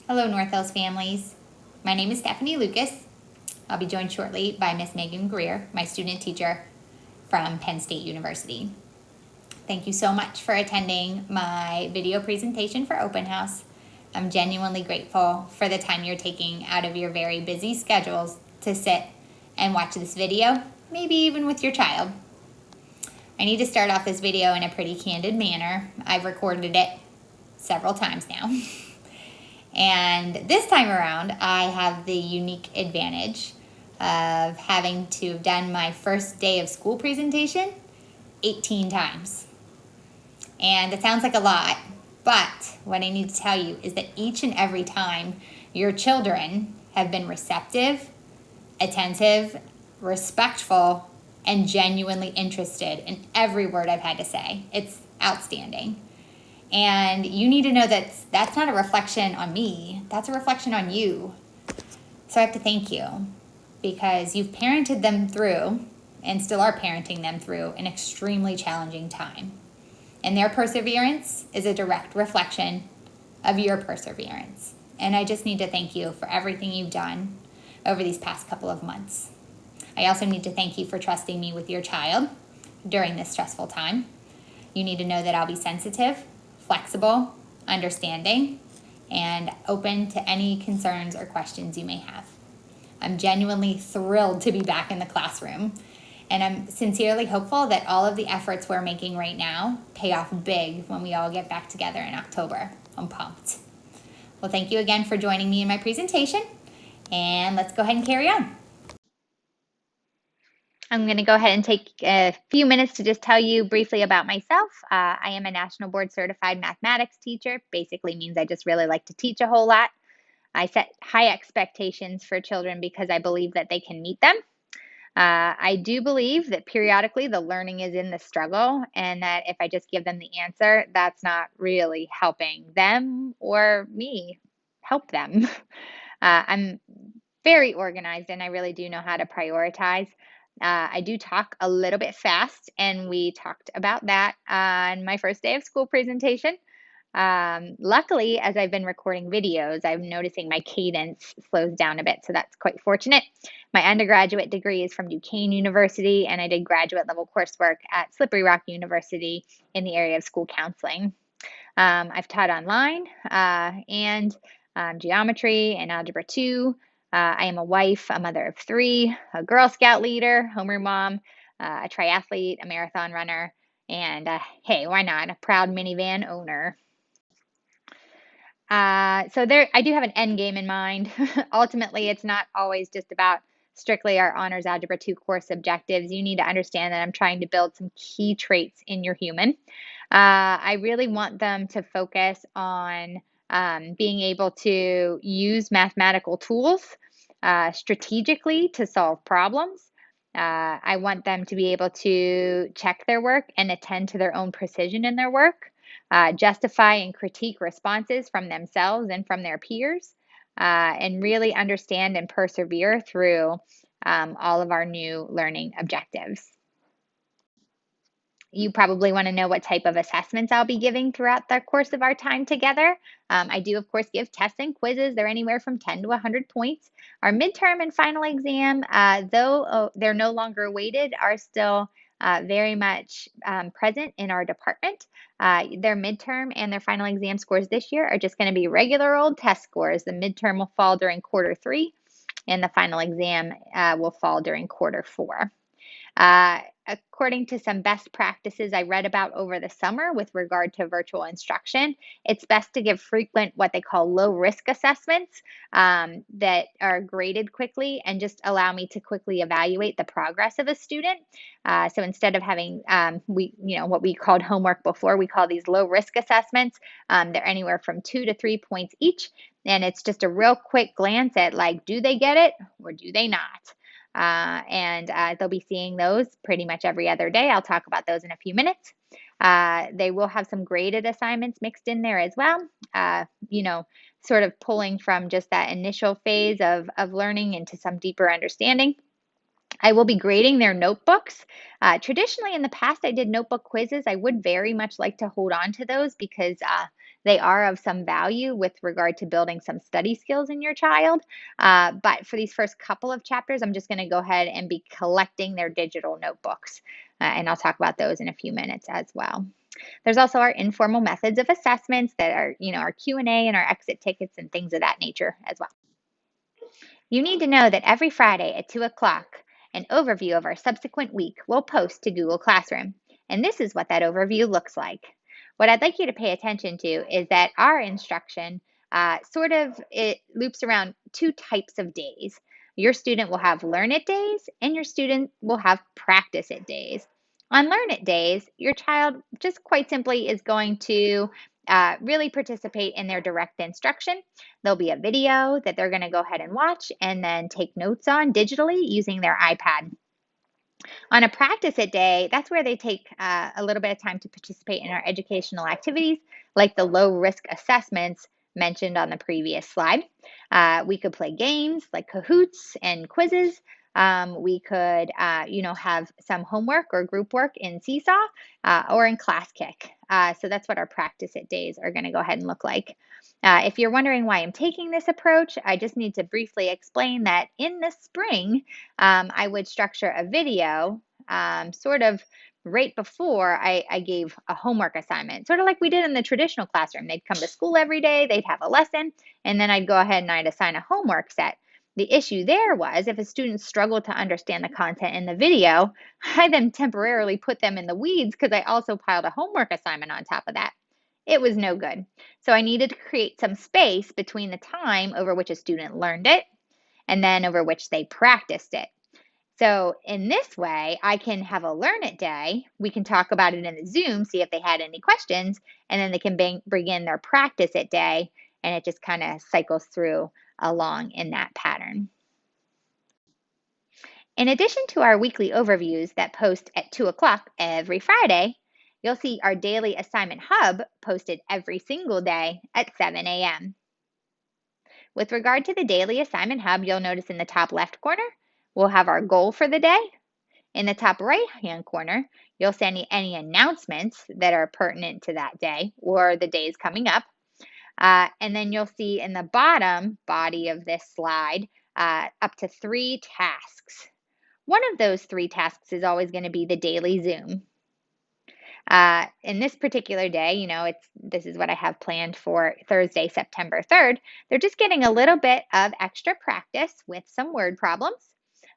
Hello, North Hills families. My name is Stephanie Lucas. I'll be joined shortly by Miss Megan Greer, my student teacher from Penn State University. Thank you so much for attending my video presentation for Open House. I'm genuinely grateful for the time you're taking out of your very busy schedules to sit and watch this video, maybe even with your child. I need to start off this video in a pretty candid manner. I've recorded it several times now. And this time around, I have the unique advantage of having to have done my first day of school presentation 18 times. And it sounds like a lot, but what I need to tell you is that each and every time your children have been receptive, attentive, respectful, and genuinely interested in every word I've had to say. It's outstanding. And you need to know that that's not a reflection on me, that's a reflection on you. So I have to thank you because you've parented them through and still are parenting them through an extremely challenging time. And their perseverance is a direct reflection of your perseverance. And I just need to thank you for everything you've done over these past couple of months. I also need to thank you for trusting me with your child during this stressful time. You need to know that I'll be sensitive, flexible, understanding, and open to any concerns or questions you may have. I'm genuinely thrilled to be back in the classroom, and I'm sincerely hopeful that all of the efforts we're making right now pay off big when we all get back together in October. I'm pumped. Well, thank you again for joining me in my presentation, and let's go ahead and carry on. I'm going to go ahead and take a few minutes to just tell you briefly about myself. I am a National Board Certified Mathematics teacher. Basically means I just really like to teach a whole lot. I set high expectations for children because I believe that they can meet them. I do believe that periodically the learning is in the struggle, and that if I just give them the answer, that's not really helping them or me help them. I'm very organized, and I really do know how to prioritize. I do talk a little bit fast, and we talked about that on my first day of school presentation. Luckily, as I've been recording videos, I'm noticing my cadence slows down a bit, so that's quite fortunate. My undergraduate degree is from Duquesne University, and I did graduate level coursework at Slippery Rock University in the area of school counseling. I've taught online and geometry and Algebra 2. I am a wife, a mother of 3, a Girl Scout leader, homeroom mom, a triathlete, a marathon runner, and hey, why not, a proud minivan owner. So there, I do have an end game in mind. Ultimately, it's not always just about strictly our Honors Algebra 2 course objectives. You need to understand that I'm trying to build some key traits in your human. I really want them to focus on being able to use mathematical tools strategically to solve problems. I want them to be able to check their work and attend to their own precision in their work, justify and critique responses from themselves and from their peers, and really understand and persevere through all of our new learning objectives. You probably want to know what type of assessments I'll be giving throughout the course of our time together. I do, of course, give tests and quizzes. They're anywhere from 10 to 100 points. Our midterm and final exam, though they're no longer weighted, are still very much present in our department. Their midterm and their final exam scores this year are just going to be regular old test scores. The midterm will fall during quarter 3, and the final exam will fall during quarter 4. According to some best practices I read about over the summer with regard to virtual instruction, it's best to give frequent what they call low risk assessments that are graded quickly and just allow me to quickly evaluate the progress of a student. So instead of having what we called homework before, we call these low risk assessments. They're anywhere from 2 to 3 points each, and it's just a real quick glance at like, do they get it or do they not? And they'll be seeing those pretty much every other day. I'll talk about those in a few minutes. They will have some graded assignments mixed in there as well, sort of pulling from just that initial phase of learning into some deeper understanding. I will be grading their notebooks. Traditionally, in the past, I did notebook quizzes. I would very much like to hold on to those because They are of some value with regard to building some study skills in your child. But for these first couple of chapters, I'm just going to go ahead and be collecting their digital notebooks. And I'll talk about those in a few minutes as well. There's also our informal methods of assessments that are, our Q&A and our exit tickets and things of that nature as well. You need to know that every Friday at 2 o'clock, an overview of our subsequent week will post to Google Classroom. And this is what that overview looks like. What I'd like you to pay attention to is that our instruction it loops around two types of days. Your student will have Learn It days and your student will have Practice It days. On Learn It days, your child just quite simply is going to really participate in their direct instruction. There'll be a video that they're going to go ahead and watch and then take notes on digitally using their iPad. On a Practice It day, that's where they take a little bit of time to participate in our educational activities, like the low risk assessments mentioned on the previous slide. We could play games like Kahoots and quizzes. We could, have some homework or group work in Seesaw or in Class Kick. So that's what our Practice It days are going to go ahead and look like. If you're wondering why I'm taking this approach, I just need to briefly explain that in the spring, I would structure a video sort of right before I gave a homework assignment, sort of like we did in the traditional classroom. They'd come to school every day, they'd have a lesson, and then I'd go ahead and I'd assign a homework set. The issue there was if a student struggled to understand the content in the video, I then temporarily put them in the weeds because I also piled a homework assignment on top of that. It was no good. So I needed to create some space between the time over which a student learned it and then over which they practiced it. So in this way, I can have a Learn It day. We can talk about it in the Zoom, see if they had any questions, and then they can bring in their Practice It day, and it just kind of cycles through along in that pattern. In addition to our weekly overviews that post at 2 o'clock every Friday, you'll see our daily assignment hub posted every single day at 7 a.m. With regard to the daily assignment hub, you'll notice in the top left corner, we'll have our goal for the day. In the top right-hand corner, you'll see any announcements that are pertinent to that day or the days coming up. And then you'll see in the bottom body of this slide up to 3 tasks. One of those 3 tasks is always going to be the daily Zoom. In this particular day, this is what I have planned for Thursday, September 3rd. They're just getting a little bit of extra practice with some word problems.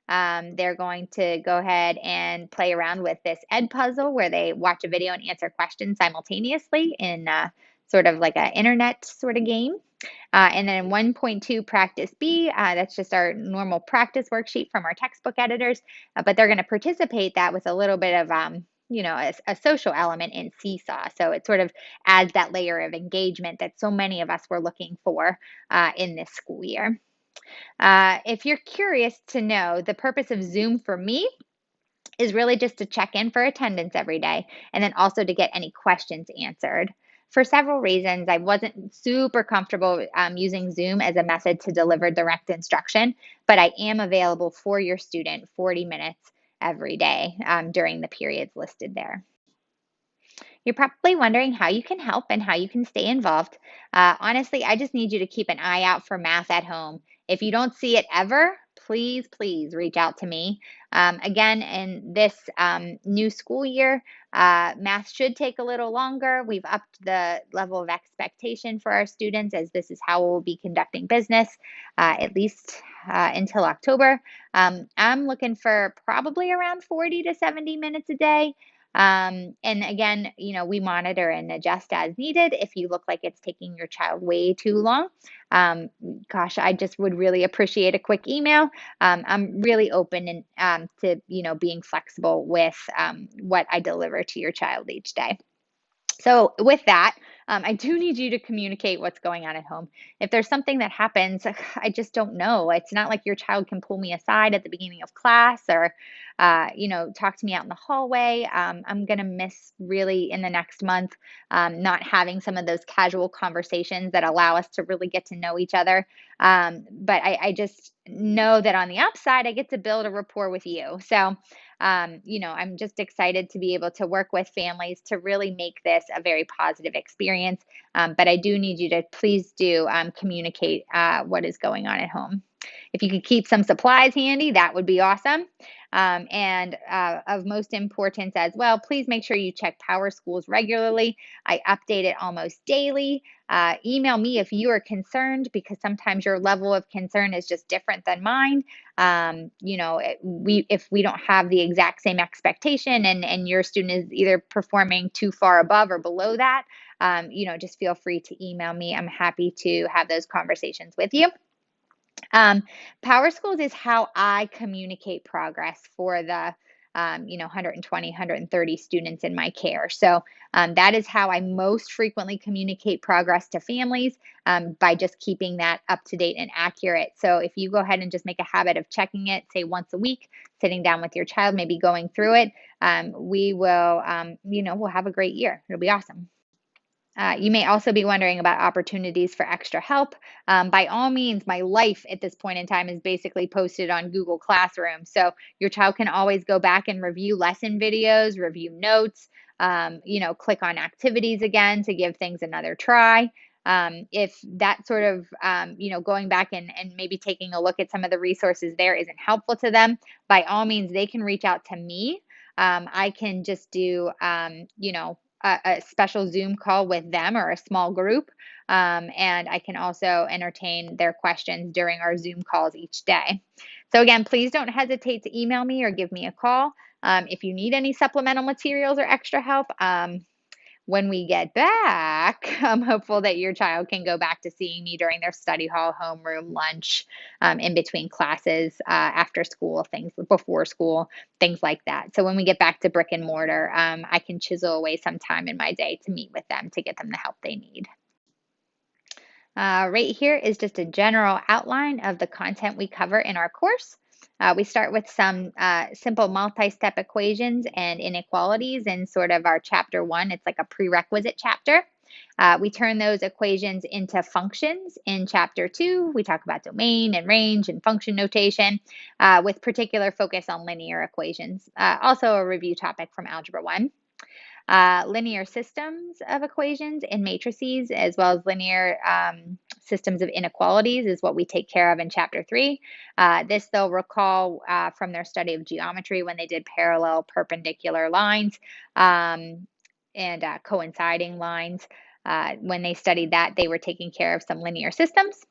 They're going to go ahead and play around with this Ed puzzle where they watch a video and answer questions simultaneously in sort of like an internet sort of game. And then 1.2 practice B, that's just our normal practice worksheet from our textbook editors, but they're going to participate that with a little bit of, a social element in Seesaw. So it sort of adds that layer of engagement that so many of us were looking for in this school year. If you're curious to know, the purpose of Zoom for me is really just to check in for attendance every day and then also to get any questions answered. For several reasons, I wasn't super comfortable using Zoom as a method to deliver direct instruction, but I am available for your student 40 minutes every day during the periods listed there. You're probably wondering how you can help and how you can stay involved. Honestly, I just need you to keep an eye out for math at home. If you don't see it ever, please reach out to me. Again, in this new school year, math should take a little longer. We've upped the level of expectation for our students as this is how we'll be conducting business, at least until October. I'm looking for probably around 40 to 70 minutes a day. And again, we monitor and adjust as needed. If you look like it's taking your child way too long, I just would really appreciate a quick email. I'm really open and to being flexible with what I deliver to your child each day. So with that, I do need you to communicate what's going on at home. If there's something that happens, I just don't know. It's not like your child can pull me aside at the beginning of class or, talk to me out in the hallway. I'm going to miss really in the next month not having some of those casual conversations that allow us to really get to know each other. But I just know that on the upside, I get to build a rapport with you. So I'm just excited to be able to work with families to really make this a very positive experience. But I do need you to please do communicate what is going on at home. If you could keep some supplies handy, that would be awesome. And of most importance as well, please make sure you check Power Schools regularly. I update it almost daily. Email me if you are concerned, because sometimes your level of concern is just different than mine. If we don't have the exact same expectation and your student is either performing too far above or below that, just feel free to email me. I'm happy to have those conversations with you. Power Schools is how I communicate progress for the 120, 130 students in my care. So that is how I most frequently communicate progress to families, by just keeping that up to date and accurate. So if you go ahead and just make a habit of checking it, say once a week, sitting down with your child, maybe going through it, we will, we'll have a great year. It'll be awesome. You may also be wondering about opportunities for extra help. By all means, my life at this point in time is basically posted on Google Classroom. So your child can always go back and review lesson videos, review notes, click on activities again to give things another try. If that sort of, going back and maybe taking a look at some of the resources there isn't helpful to them, by all means, they can reach out to me. I can just do, a special Zoom call with them or a small group. And I can also entertain their questions during our Zoom calls each day. So again, please don't hesitate to email me or give me a call. If you need any supplemental materials or extra help, when we get back, I'm hopeful that your child can go back to seeing me during their study hall, homeroom, lunch, in between classes, after school, things before school, things like that. So when we get back to brick and mortar, I can chisel away some time in my day to meet with them to get them the help they need. Right here is just a general outline of the content we cover in our course. We start with some simple multi-step equations and inequalities in sort of our chapter 1. It's like a prerequisite chapter. We turn those equations into functions in chapter 2. We talk about domain and range and function notation, with particular focus on linear equations. Also a review topic from Algebra 1. Linear systems of equations and matrices, as well as linear systems of inequalities, is what we take care of in chapter 3. This they'll recall from their study of geometry when they did parallel perpendicular lines and coinciding lines. When they studied that, they were taking care of some linear systems.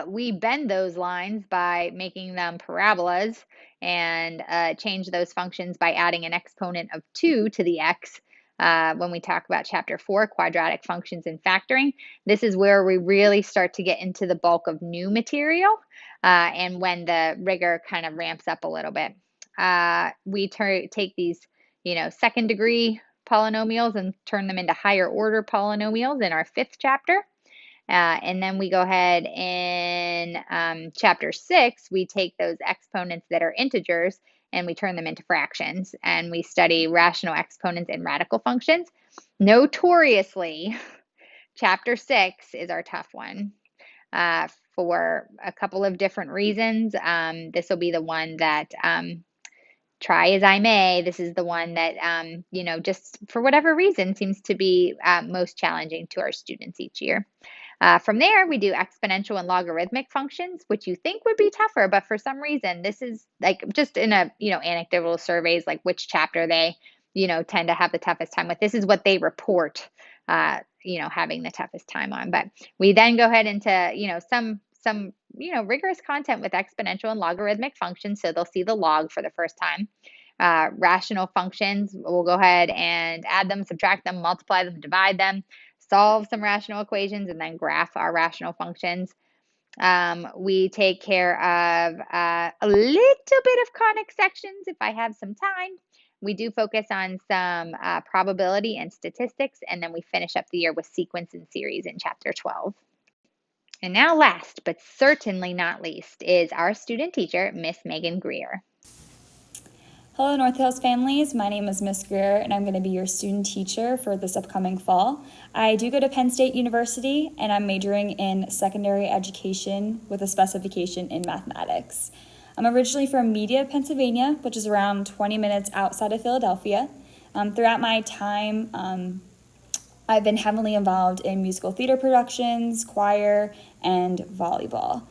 We bend those lines by making them parabolas and change those functions by adding an exponent of 2 to the x. When we talk about chapter 4, quadratic functions and factoring, this is where we really start to get into the bulk of new material, and when the rigor kind of ramps up a little bit. We take these, second degree polynomials and turn them into higher order polynomials in our 5th chapter. And then we go ahead in chapter 6, we take those exponents that are integers and we turn them into fractions. And we study rational exponents and radical functions. Notoriously, chapter 6 is our tough one for a couple of different reasons. This will be the one that, try as I may, this is the one that, just for whatever reason seems to be most challenging to our students each year. From there, we do exponential and logarithmic functions, which you think would be tougher, but for some reason, this is like just in a, anecdotal surveys, like which chapter they, tend to have the toughest time with. This is what they report, having the toughest time on. But we then go ahead into, some rigorous content with exponential and logarithmic functions. So they'll see the log for the first time. Rational functions, we'll go ahead and add them, subtract them, multiply them, divide them, solve some rational equations, and then graph our rational functions. We take care of a little bit of conic sections if I have some time. We do focus on some probability and statistics, and then we finish up the year with sequence and series in chapter 12. And now last, but certainly not least, is our student teacher, Miss Megan Greer. Hello, North Hills families. My name is Miss Greer, and I'm going to be your student teacher for this upcoming fall. I do go to Penn State University, and I'm majoring in secondary education with a specification in mathematics. I'm originally from Media, Pennsylvania, which is around 20 minutes outside of Philadelphia. Throughout my time, I've been heavily involved in musical theater productions, choir, and volleyball.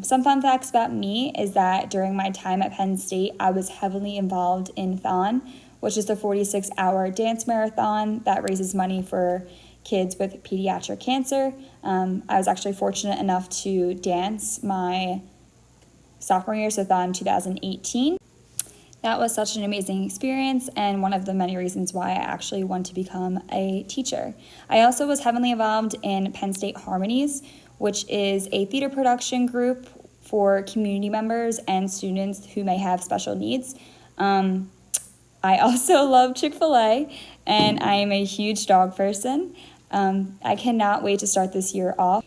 Some fun facts about me is that during my time at Penn State, I was heavily involved in Thon, which is the 46-hour dance marathon that raises money for kids with pediatric cancer. I was actually fortunate enough to dance my sophomore year, so Thon 2018. That was such an amazing experience and one of the many reasons why I actually want to become a teacher. I also was heavily involved in Penn State Harmonies, which is a theater production group for community members and students who may have special needs. I also love Chick-fil-A, and I am a huge dog person. I cannot wait to start this year off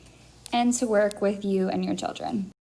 and to work with you and your children.